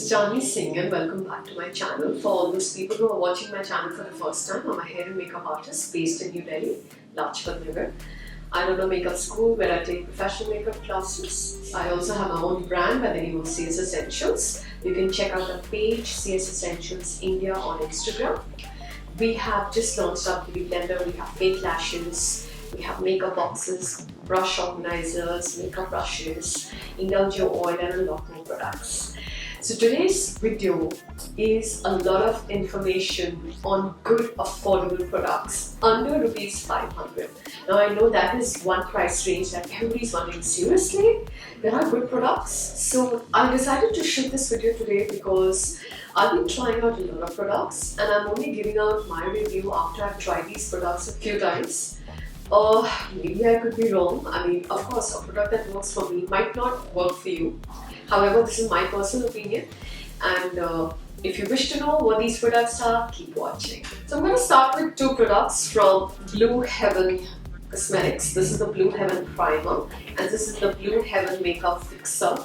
is Chandni Singh and welcome back to my channel. For all those people who are watching my channel for the first time, I'm a hair and makeup artist based in New Delhi, Lajpat Nagar. I run a makeup school where I take professional makeup classes. I also have my own brand by the name of CS Essentials. You can check out the page CS Essentials India on Instagram. We have just launched our beauty blender. We have fake lashes, we have makeup boxes, brush organizers, makeup brushes, Indulge Oil and a lot more products. So today's video is a lot of information on good affordable products under rupees 500. Now I know that is one price range that everybody's wondering, seriously? There are good products? So I decided to shoot this video today because I've been trying out a lot of products and I'm only giving out my review after I've tried these products a few times. Maybe I could be wrong. I mean, of course, a product that works for me might not work for you. However, this is my personal opinion, and if you wish to know what these products are, keep watching. So I'm going to start with two products from Blue Heaven Cosmetics. This is the Blue Heaven Primer and this is the Blue Heaven Makeup Fixer.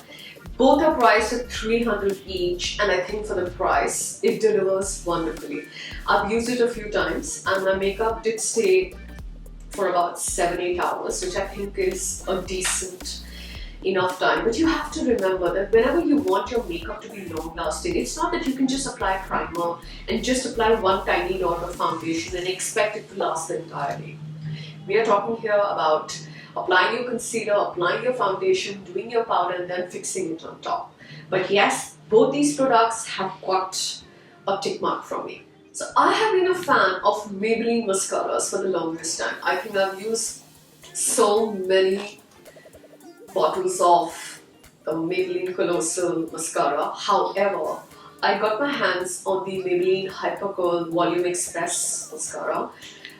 Both are priced at 300 each, and I think for the price, it delivers wonderfully. I've used it a few times and my makeup did stay for about 7-8 hours, which I think is a decent enough time. But you have to remember that whenever you want your makeup to be long lasting, it's not that you can just apply primer and just apply one tiny dot of foundation and expect it to last the entire day. We are talking here about applying your concealer, applying your foundation, doing your powder and then fixing it on top. But yes, both these products have got a tick mark from me. So I have been a fan of Maybelline mascaras for the longest time. I think I've used so many bottles of the Maybelline Colossal Mascara. However, I got my hands on the Maybelline Hyper Curl Volume Express Mascara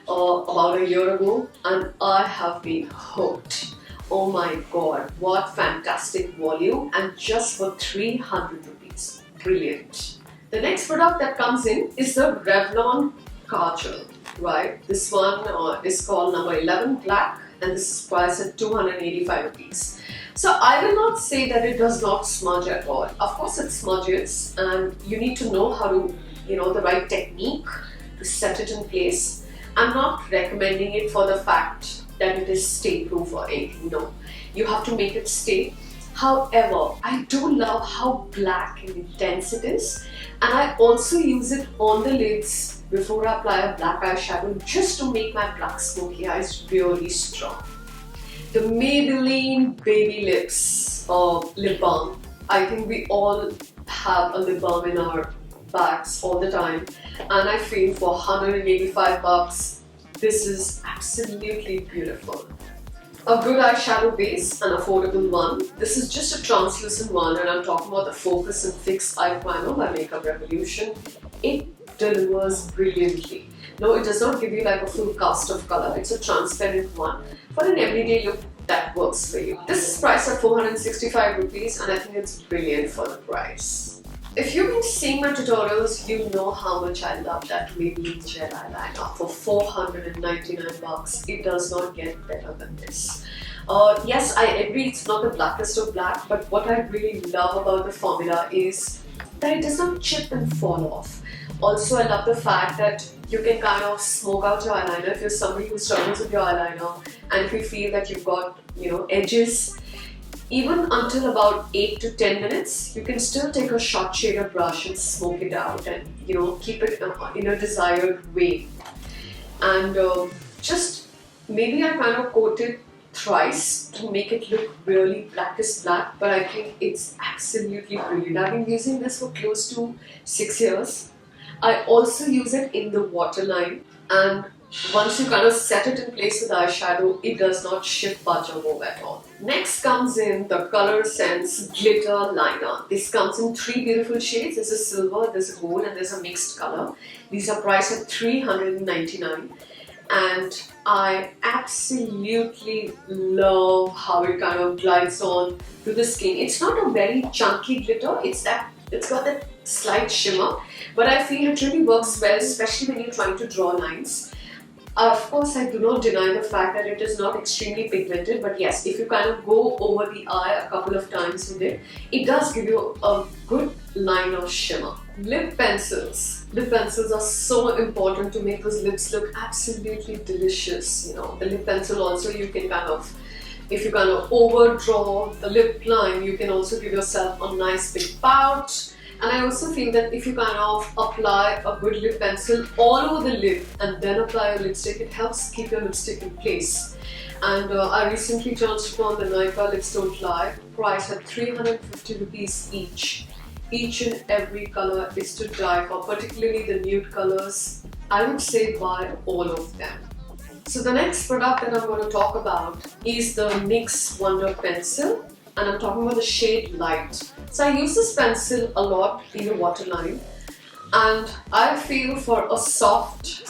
about a year ago and I have been hooked. Oh my god, what fantastic volume, and just for 300 rupees. Brilliant. The next product that comes in is the Revlon Kajal, right? This one is called number 11 Black and this is priced at 285 rupees. So I will not say that it does not smudge at all. Of course it smudges and you need to know how to, the right technique to set it in place. I'm not recommending it for the fact that it is stay proof or anything, no. You have to make it stay. However, I do love how black and intense it is, and I also use it on the lids before I apply a black eyeshadow just to make my black smoky eyes really strong. The Maybelline Baby Lips lip balm. I think we all have a lip balm in our bags all the time, and I feel for 185 bucks, this is absolutely beautiful. A good eyeshadow base, an affordable one. This is just a translucent one and I'm talking about the Focus and Fix Eye Primer by Makeup Revolution. It delivers brilliantly. No, it does not give you like a full cast of color. It's a transparent one. For an everyday look, that works for you. This is priced at 465 rupees and I think it's brilliant for the price. If you've been seeing my tutorials, you know how much I love that Maybelline Gel Eyeliner for 499 bucks. It does not get better than this. Yes, I agree it's not the blackest of black, but what I really love about the formula is that it does not chip and fall off. Also, I love the fact that you can kind of smoke out your eyeliner if you're somebody who struggles with your eyeliner and if you feel that you've got, edges. Even until about 8 to 10 minutes, you can still take a short shader brush and smoke it out and keep it in a desired way. And just maybe I kind of coat it thrice to make it look really blackest black, but I think it's absolutely brilliant. I've been using this for close to 6 years. I also use it in the waterline, and once you kind of set it in place with eyeshadow, it does not shift, budge or move at all. Next comes in the Color Sense Glitter Liner. This comes in 3 beautiful shades. There's a silver, there's a gold and there's a mixed color. These are priced at 399 and I absolutely love how it kind of glides on to the skin. It's not a very chunky glitter, it's got that slight shimmer, but I feel it really works well, especially when you're trying to draw lines. Of course, I do not deny the fact that it is not extremely pigmented, but yes, if you kind of go over the eye a couple of times with it, it does give you a good line of shimmer. Lip pencils. Lip pencils are so important to make those lips look absolutely delicious. You know, the lip pencil also you can kind of, if you kind of overdraw the lip line, you can also give yourself a nice big pout. And I also feel that if you kind of apply a good lip pencil all over the lip and then apply a lipstick, it helps keep your lipstick in place. And I recently chanced upon the Nykaa Lips Don't Lie, priced at 350 rupees each. Each and every color is to die for, particularly the nude colors. I would say buy all of them. So the next product that I'm going to talk about is the NYX Wonder Pencil, and I'm talking about the shade Light. So I use this pencil a lot in the waterline, and I feel for a soft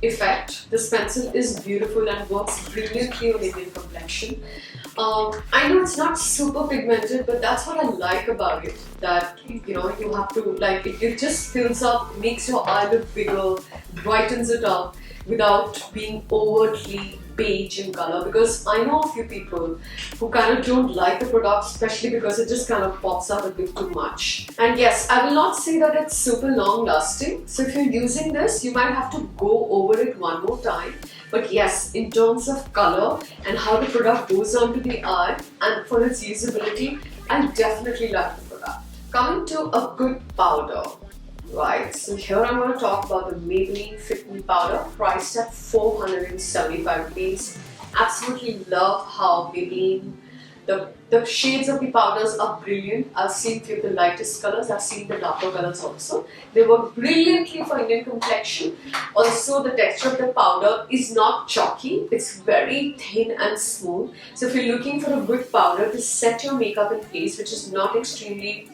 effect, this pencil is beautiful and works brilliantly on Indian complexion. I know it's not super pigmented, but that's what I like about it, that you know, you have to like it just fills up, makes your eye look bigger, brightens it up without being overtly beige in color, because I know a few people who kind of don't like the product, especially because it just kind of pops out a bit too much. And yes, I will not say that it's super long lasting, so if you're using this, you might have to go over it one more time. But yes, in terms of color and how the product goes onto the eye and for its usability, I definitely like the product. Coming to a good powder. Right, so here I'm going to talk about the Maybelline Fit Me powder, priced at 475 rupees. Absolutely love how Maybelline, the shades of the powders are brilliant. I've seen few of the lightest colors, I've seen the darker colors also. They work brilliantly for Indian complexion. Also, the texture of the powder is not chalky, it's very thin and smooth. So if you're looking for a good powder to set your makeup in place, which is not extremely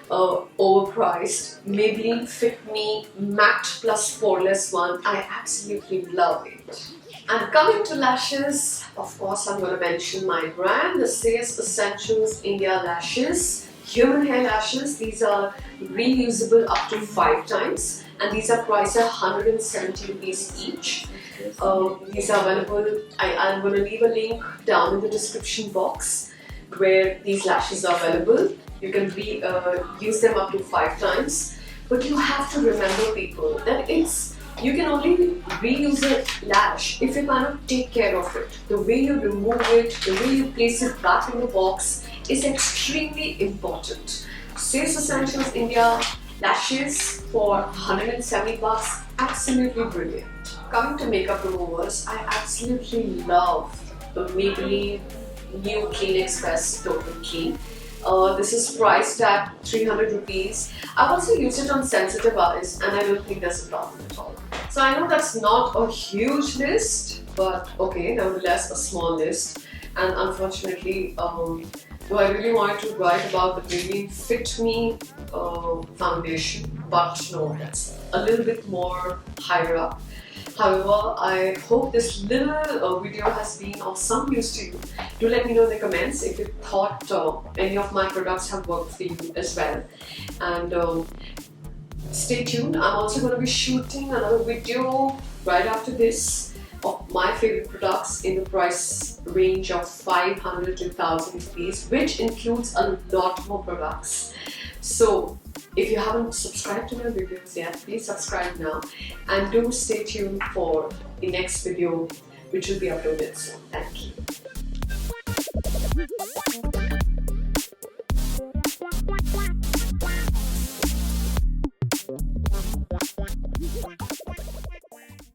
overpriced, Maybelline Fit Me Matte Plus Poreless one, I absolutely love it. And coming to lashes, of course I'm going to mention my brand, the Says Essentials India Lashes. Human hair lashes, these are reusable up to 5 times, and these are priced at 170 rupees each. These are available, I'm going to leave a link down in the description box where these lashes are available. You can use them up to 5 times, but you have to remember, people, that you can only reuse a lash if you kind of take care of it. The way you remove it, the way you place it back in the box is extremely important. Says Essentials India lashes for 170 bucks, absolutely brilliant. Coming to makeup removers, I absolutely love the Maybelline New Clean Express Total Clean. This is priced at 300 rupees. I've also used it on sensitive eyes and I don't think there's a problem at all. So I know that's not a huge list, but okay, nevertheless a small list. And unfortunately, though I really wanted to write about the Maybelline Fit Me foundation, but no, that's a little bit more higher up. However, I hope this little video has been of some use to you. Do let me know in the comments if you thought any of my products have worked for you as well. And stay tuned, I'm also going to be shooting another video right after this of my favorite products in the price range of 500 to 1000 rupees, which includes a lot more products. So if you haven't subscribed to my videos yet, please subscribe now, and do stay tuned for the next video which will be uploaded soon. Thank you.